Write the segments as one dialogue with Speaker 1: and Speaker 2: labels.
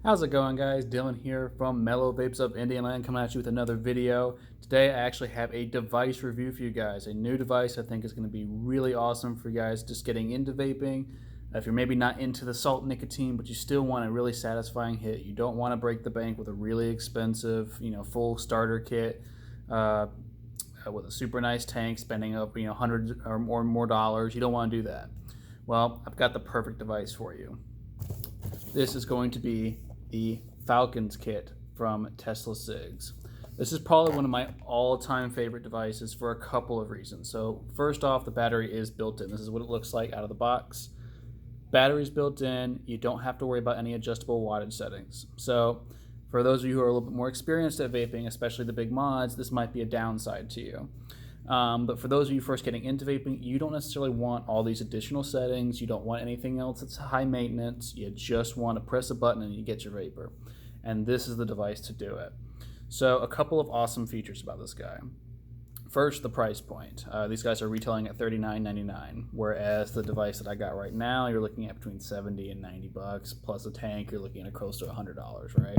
Speaker 1: How's it going, guys? Dylan here from Mellow Vapes of Indianland, coming at you with another video. Today I actually have a device review for you guys. A new device I think is going to be really awesome for you guys just getting into vaping. If you're maybe not into the salt nicotine, but you still want a really satisfying hit, you don't want to break the bank with a really expensive, full starter kit with a super nice tank, spending up, hundreds or more dollars. You don't want to do that. Well, I've got the perfect device for you. This is going to be the Falcons Kit from Tesla Cigs. This is probably one of my all-time favorite devices for a couple of reasons. So first off, the battery is built in. This is what it looks like out of the box. Battery's built in. You don't have to worry about any adjustable wattage settings. So for those of you who are a little bit more experienced at vaping, especially the big mods, this might be a downside to you. But for those of you first getting into vaping, you don't necessarily want all these additional settings. You don't want anything else that's high maintenance. You just want to press a button and you get your vapor. And this is the device to do it. So a couple of awesome features about this guy. First, the price point. These guys are retailing at $39.99, whereas the device that I got right now, you're looking at between $70 and $90, plus a tank, you're looking at close to $100, right?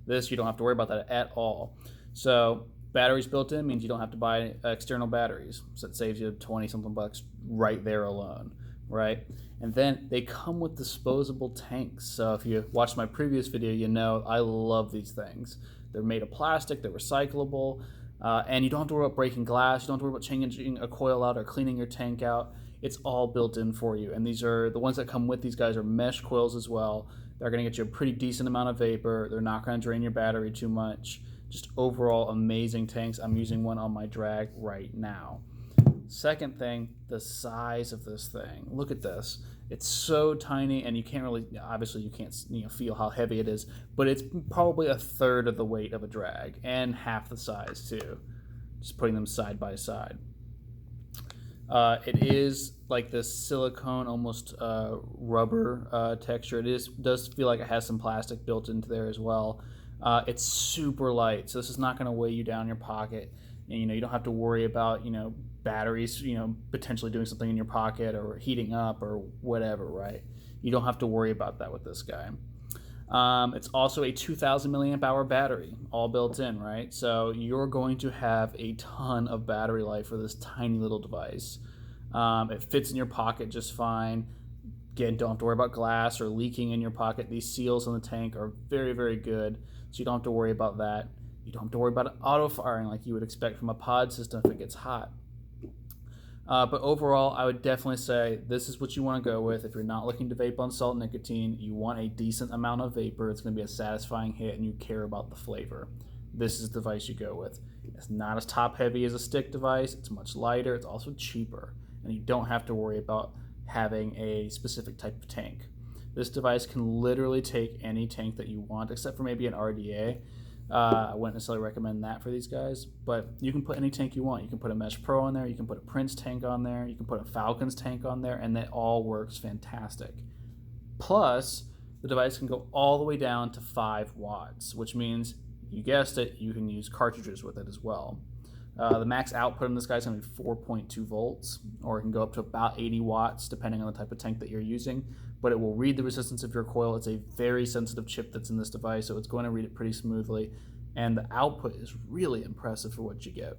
Speaker 1: This, you don't have to worry about that at all. So batteries built in means you don't have to buy external batteries. So it saves you 20 something bucks right there alone, right? And then they come with disposable tanks. So if you watched my previous video, you know I love these things. They're made of plastic, they're recyclable, and you don't have to worry about breaking glass. You don't have to worry about changing a coil out or cleaning your tank out. It's all built in for you. And these are the ones that come with these guys are mesh coils as well. They're going to get you a pretty decent amount of vapor. They're not going to drain your battery too much. Just overall amazing tanks. I'm using one on my drag right now. Second thing, the size of this thing. Look at this. It's so tiny, and you can't really, obviously you can't feel how heavy it is, but it's probably a third of the weight of a drag and half the size too. Just putting them side by side. It is like this silicone, almost rubber texture. Does feel like it has some plastic built into there as well. It's super light, so this is not going to weigh you down your pocket. And, you don't have to worry about batteries potentially doing something in your pocket or heating up or whatever, right? You don't have to worry about that with this guy. It's also a 2,000 milliamp hour battery, all built in, right? So you're going to have a ton of battery life for this tiny little device. It fits in your pocket just fine. Again, don't have to worry about glass or leaking in your pocket. These seals on the tank are very, very good, so you don't have to worry about that. You don't have to worry about it auto firing like you would expect from a pod system if it gets hot. But overall, I would definitely say this is what you want to go with. If you're not looking to vape on salt nicotine, you want a decent amount of vapor, it's going to be a satisfying hit, and you care about the flavor. This is the device you go with. It's not as top heavy as a stick device. It's much lighter. It's also cheaper, and you don't have to worry about having a specific type of tank. This device can literally take any tank that you want, except for maybe an RDA. I wouldn't necessarily recommend that for these guys, but you can put any tank you want. You can put a Mesh Pro on there, you can put a Prince tank on there, you can put a Falcons tank on there, and that all works fantastic. Plus, the device can go all the way down to 5 watts, which means, you guessed it, you can use cartridges with it as well. The max output in this guy is going to be 4.2 volts, or it can go up to about 80 watts depending on the type of tank that you're using, but it will read the resistance of your coil. It's a very sensitive chip that's in this device, so it's going to read it pretty smoothly, and the output is really impressive for what you get.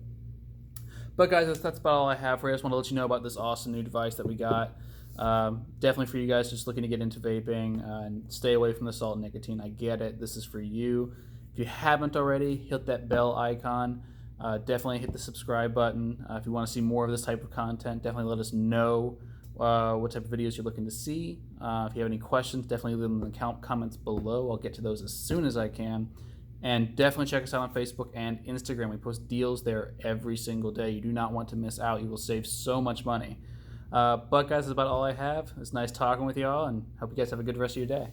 Speaker 1: But guys, that's about all I have for you. I just want to let you know about this awesome new device that we got. Definitely for you guys just looking to get into vaping and stay away from the salt and nicotine. I get it. This is for you. If you haven't already, hit that bell icon. Definitely hit the subscribe button. If you want to see more of this type of content, definitely let us know what type of videos you're looking to see. If you have any questions, definitely leave them in the comments below. I'll get to those as soon as I can. And definitely check us out on Facebook and Instagram. We post deals there every single day. You do not want to miss out. You will save so much money. But guys, that's about all I have. It's nice talking with y'all, and hope you guys have a good rest of your day.